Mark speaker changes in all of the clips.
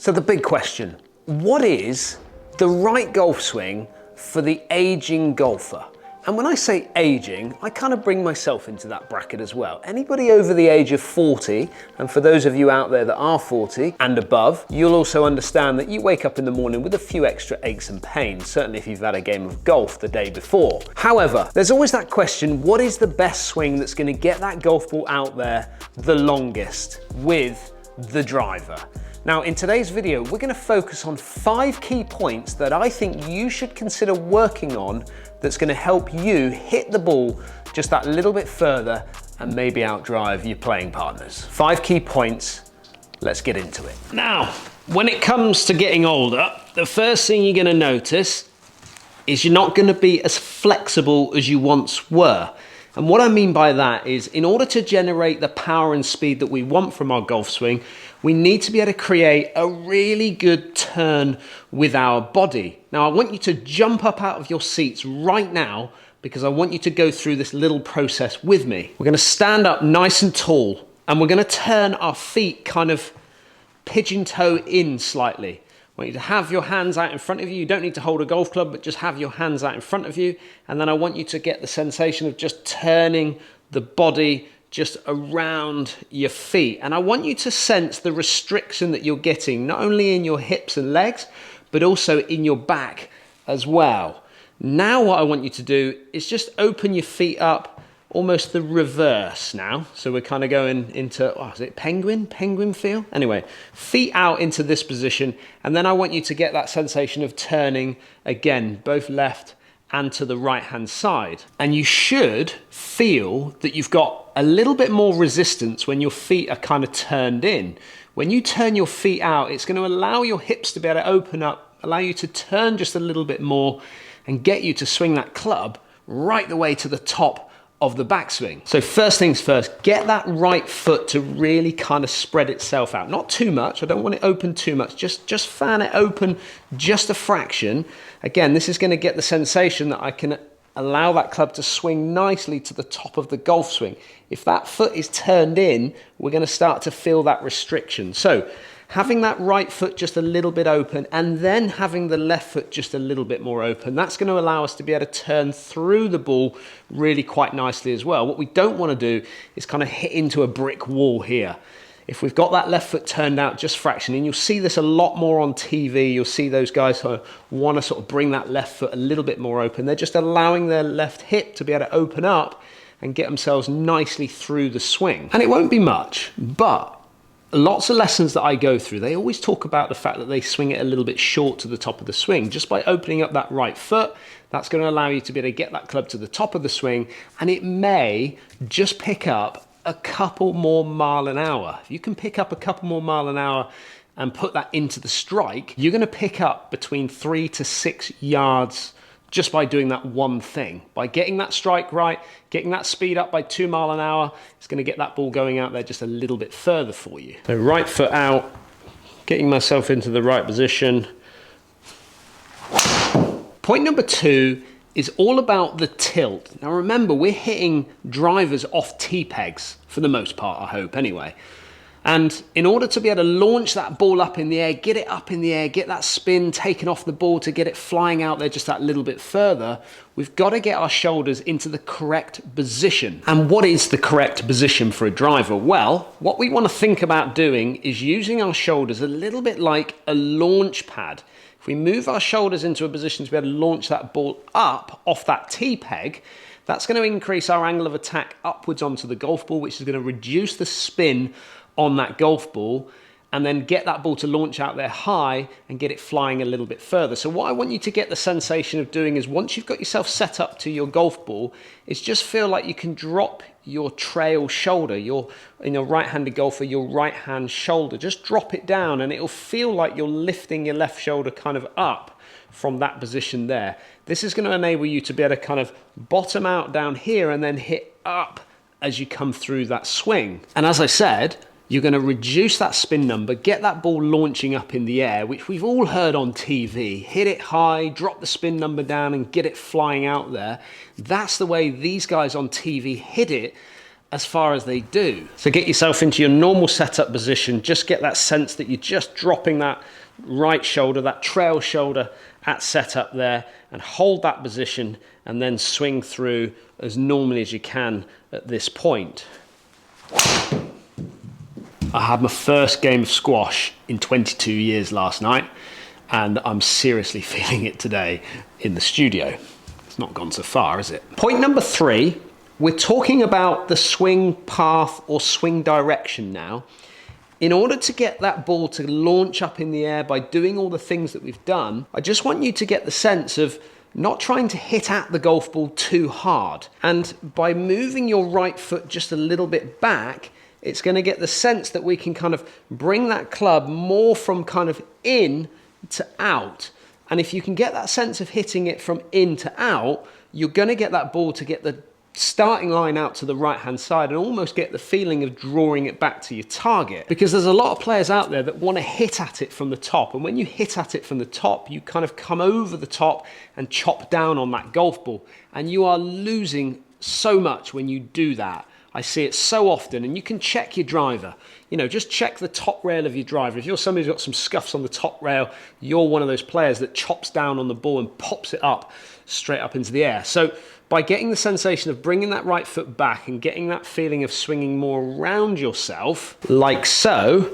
Speaker 1: So the big question, what is the right golf swing for the aging golfer? And when I say aging, I kind of bring myself into that bracket as well. Anybody over the age of 40, and for those of you out there that are 40 and above, you'll also understand that you wake up in the morning with a few extra aches and pains, certainly if you've had a game of golf the day before. However, there's always that question, what is the best swing that's going to get that golf ball out there the longest with the driver? Now, in today's video, we're going to focus on 5 key points that I think you should consider working on that's going to help you hit the ball just that little bit further and maybe outdrive your playing partners. 5 key points, let's get into it. Now, when it comes to getting older, the first thing you're going to notice is you're not going to be as flexible as you once were. And what I mean by that is, in order to generate the power and speed that we want from our golf swing, we need to be able to create a really good turn with our body. Now, I want you to jump up out of your seats right now because I want you to go through this little process with me. We're going to stand up nice and tall and we're going to turn our feet kind of pigeon toe in slightly. I want you to have your hands out in front of you. You don't need to hold a golf club, but just have your hands out in front of you. And then I want you to get the sensation of just turning the body just around your feet. And I want you to sense the restriction that you're getting, not only in your hips and legs, but also in your back as well. Now what I want you to do is just open your feet up, almost the reverse now. So we're kind of going into, is it penguin feel? Anyway, feet out into this position. And then I want you to get that sensation of turning again, both left and to the right hand side. And you should feel that you've got a little bit more resistance when your feet are kind of turned in. When you turn your feet out, it's going to allow your hips to be able to open up, allow you to turn just a little bit more and get you to swing that club right the way to the top of the backswing. So first things first, get that right foot to really kind of spread itself out. Not too much, I don't want it open too much, just fan it open just a fraction. Again, this is going to get the sensation that I can allow that club to swing nicely to the top of the golf swing. If that foot is turned in, we're going to start to feel that restriction. So having that right foot just a little bit open and then having the left foot just a little bit more open, that's going to allow us to be able to turn through the ball really quite nicely as well. What we don't want to do is kind of hit into a brick wall here. If we've got that left foot turned out just fraction, and you'll see this a lot more on TV, you'll see those guys who want to sort of bring that left foot a little bit more open. They're just allowing their left hip to be able to open up and get themselves nicely through the swing. And it won't be much, but lots of lessons that I go through, they always talk about the fact that they swing it a little bit short to the top of the swing. Just by opening up that right foot, that's going to allow you to be able to get that club to the top of the swing, and it may just pick up a couple more mile an hour. If you can pick up a couple more mile an hour and put that into the strike, you're going to pick up between 3 to 6 yards just by doing that one thing. By getting that strike right, getting that speed up by 2 miles an hour, it's going to get that ball going out there just a little bit further for you. So right foot out, getting myself into the right position. Point number 2 is all about the tilt. Now remember, we're hitting drivers off tee pegs for the most part, I hope anyway. And in order to be able to launch that ball up in the air, get it up in the air, get that spin taken off the ball to get it flying out there just that little bit further, we've got to get our shoulders into the correct position. And what is the correct position for a driver? Well, what we want to think about doing is using our shoulders a little bit like a launch pad. If we move our shoulders into a position to be able to launch that ball up off that tee peg, that's going to increase our angle of attack upwards onto the golf ball, which is going to reduce the spin on that golf ball and then get that ball to launch out there high and get it flying a little bit further. So what I want you to get the sensation of doing is, once you've got yourself set up to your golf ball, is just feel like you can drop your trail shoulder, in a right-handed golfer, your right hand shoulder, just drop it down and it'll feel like you're lifting your left shoulder kind of up from that position there. This is going to enable you to be able to kind of bottom out down here and then hit up as you come through that swing. And as I said, you're going to reduce that spin number, get that ball launching up in the air, which we've all heard on TV. Hit it high, drop the spin number down and get it flying out there. That's the way these guys on TV hit it as far as they do. So get yourself into your normal setup position, just get that sense that you're just dropping that right shoulder, that trail shoulder at setup there, and hold that position and then swing through as normally as you can at this point. I had my first game of squash in 22 years last night, and I'm seriously feeling it today in the studio. It's not gone so far, is it? Point number 3, we're talking about the swing path or swing direction now. In order to get that ball to launch up in the air by doing all the things that we've done, I just want you to get the sense of not trying to hit at the golf ball too hard. And by moving your right foot just a little bit back, it's going to get the sense that we can kind of bring that club more from kind of in to out. And if you can get that sense of hitting it from in to out, you're going to get that ball to get the starting line out to the right hand side and almost get the feeling of drawing it back to your target. Because there's a lot of players out there that want to hit at it from the top, and when you hit at it from the top, you kind of come over the top and chop down on that golf ball, and you are losing so much when you do that. I see it so often, and you can check your driver. You know, just check the top rail of your driver. If you're somebody who's got some scuffs on the top rail, you're one of those players that chops down on the ball and pops it up straight up into the air. So by getting the sensation of bringing that right foot back and getting that feeling of swinging more around yourself, like so,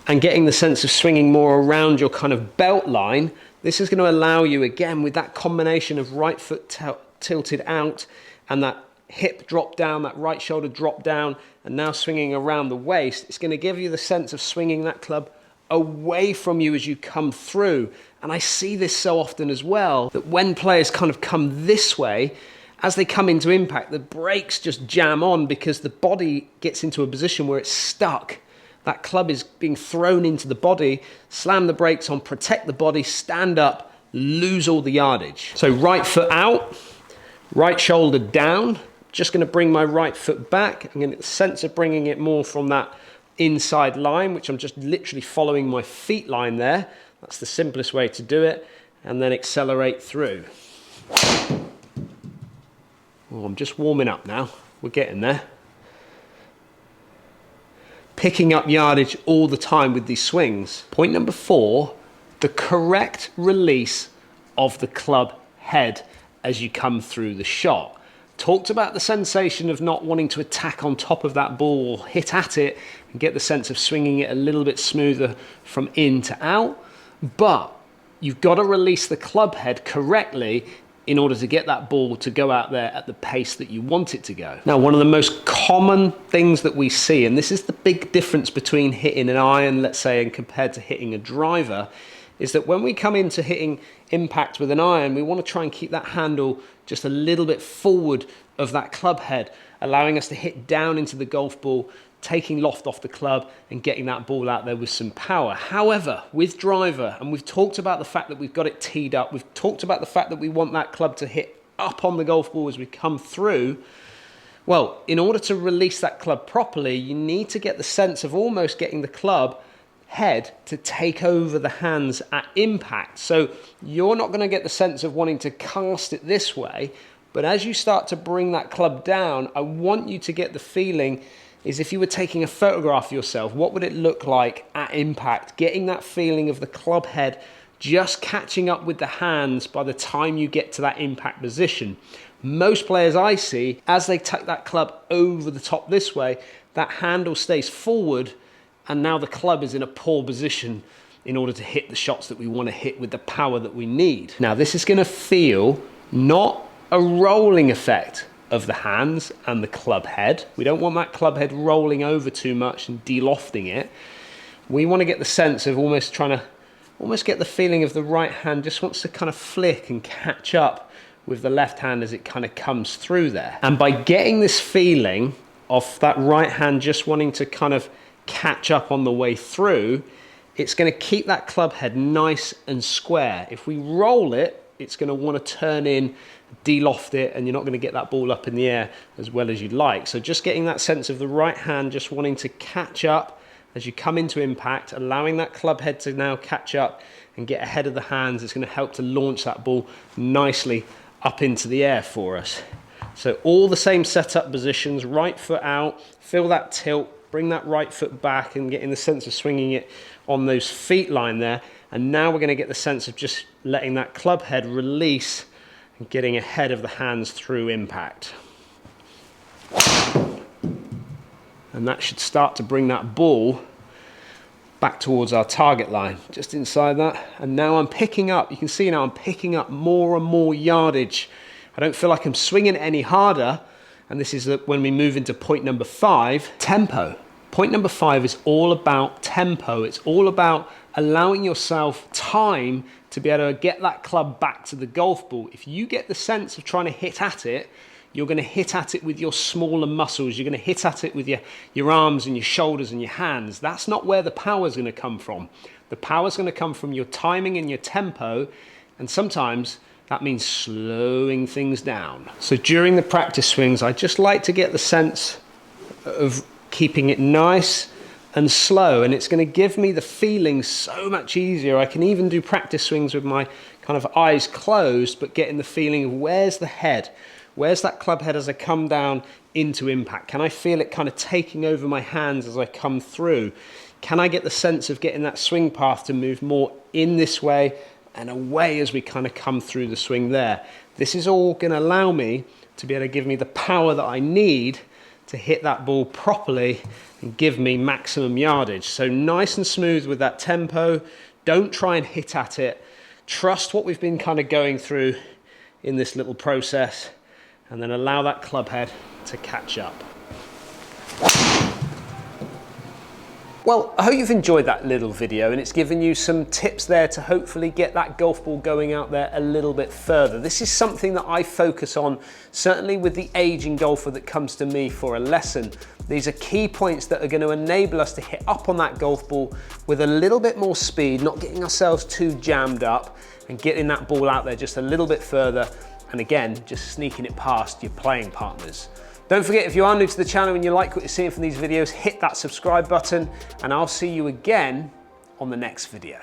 Speaker 1: and getting the sense of swinging more around your kind of belt line, this is going to allow you, again, with that combination of right foot tilted out and that hip drop down, that right shoulder drop down, and now swinging around the waist, it's going to give you the sense of swinging that club away from you as you come through. And I see this so often as well, that when players kind of come this way, as they come into impact, the brakes just jam on because the body gets into a position where it's stuck. That club is being thrown into the body, slam the brakes on, protect the body, stand up, lose all the yardage. So right foot out, right shoulder down, just going to bring my right foot back. I'm getting the sense of bringing it more from that inside line, which I'm just literally following my feet line there. That's the simplest way to do it. And then accelerate through. Oh, I'm just warming up now. We're getting there. Picking up yardage all the time with these swings. Point number 4, the correct release of the club head as you come through the shot. Talked about the sensation of not wanting to attack on top of that ball or hit at it and get the sense of swinging it a little bit smoother from in to out. But you've got to release the club head correctly in order to get that ball to go out there at the pace that you want it to go. Now, one of the most common things that we see, and this is the big difference between hitting an iron, let's say, and compared to hitting a driver, is that when we come into hitting impact with an iron, we want to try and keep that handle just a little bit forward of that club head, allowing us to hit down into the golf ball, taking loft off the club and getting that ball out there with some power. However, with driver, and we've talked about the fact that we've got it teed up, we've talked about the fact that we want that club to hit up on the golf ball as we come through. Well, in order to release that club properly, you need to get the sense of almost getting the club head to take over the hands at impact. So you're not going to get the sense of wanting to cast it this way, but as you start to bring that club down, I want you to get the feeling is if you were taking a photograph of yourself, what would it look like at impact? Getting that feeling of the club head just catching up with the hands by the time you get to that impact position. Most players I see, as they take that club over the top this way, that handle stays forward, and now the club is in a poor position in order to hit the shots that we want to hit with the power that we need. Now, this is going to feel not a rolling effect of the hands and the club head. We don't want that club head rolling over too much and de-lofting it. We want to get the sense of almost trying to get the feeling of the right hand just wants to kind of flick and catch up with the left hand as it kind of comes through there. And by getting this feeling of that right hand just wanting to kind of catch up on the way through, it's going to keep that club head nice and square. If we roll it, it's going to want to turn in, de-loft it, and you're not going to get that ball up in the air as well as you'd like. So just getting that sense of the right hand just wanting to catch up as you come into impact, allowing that club head to now catch up and get ahead of the hands, it's going to help to launch that ball nicely up into the air for us. So all the same setup positions, right foot out, feel that tilt, bring that right foot back and getting the sense of swinging it on those feet line there. And now we're going to get the sense of just letting that club head release and getting ahead of the hands through impact. And that should start to bring that ball back towards our target line, just inside that. And now I'm picking up, you can see now I'm picking up more and more yardage. I don't feel like I'm swinging any harder. And this is when we move into point number 5, tempo. Point number 5 is all about tempo. It's all about allowing yourself time to be able to get that club back to the golf ball. If you get the sense of trying to hit at it, you're going to hit at it with your smaller muscles. You're going to hit at it with your arms and your shoulders and your hands. That's not where the power is going to come from. The power is going to come from your timing and your tempo. And sometimes that means slowing things down. So during the practice swings, I just like to get the sense of keeping it nice and slow. And it's going to give me the feeling so much easier. I can even do practice swings with my kind of eyes closed, but getting the feeling of where's the head? Where's that club head as I come down into impact? Can I feel it kind of taking over my hands as I come through? Can I get the sense of getting that swing path to move more in this way and away as we kind of come through the swing there? This is all going to allow me to be able to give me the power that I need to hit that ball properly and give me maximum yardage. So nice and smooth with that tempo. Don't try and hit at it. Trust what we've been kind of going through in this little process, and then allow that club head to catch up. Well, I hope you've enjoyed that little video and it's given you some tips there to hopefully get that golf ball going out there a little bit further. This is something that I focus on, certainly with the aging golfer that comes to me for a lesson. These are key points that are going to enable us to hit up on that golf ball with a little bit more speed, not getting ourselves too jammed up and getting that ball out there just a little bit further. And again, just sneaking it past your playing partners. Don't forget, if you are new to the channel and you like what you're seeing from these videos, hit that subscribe button and I'll see you again on the next video.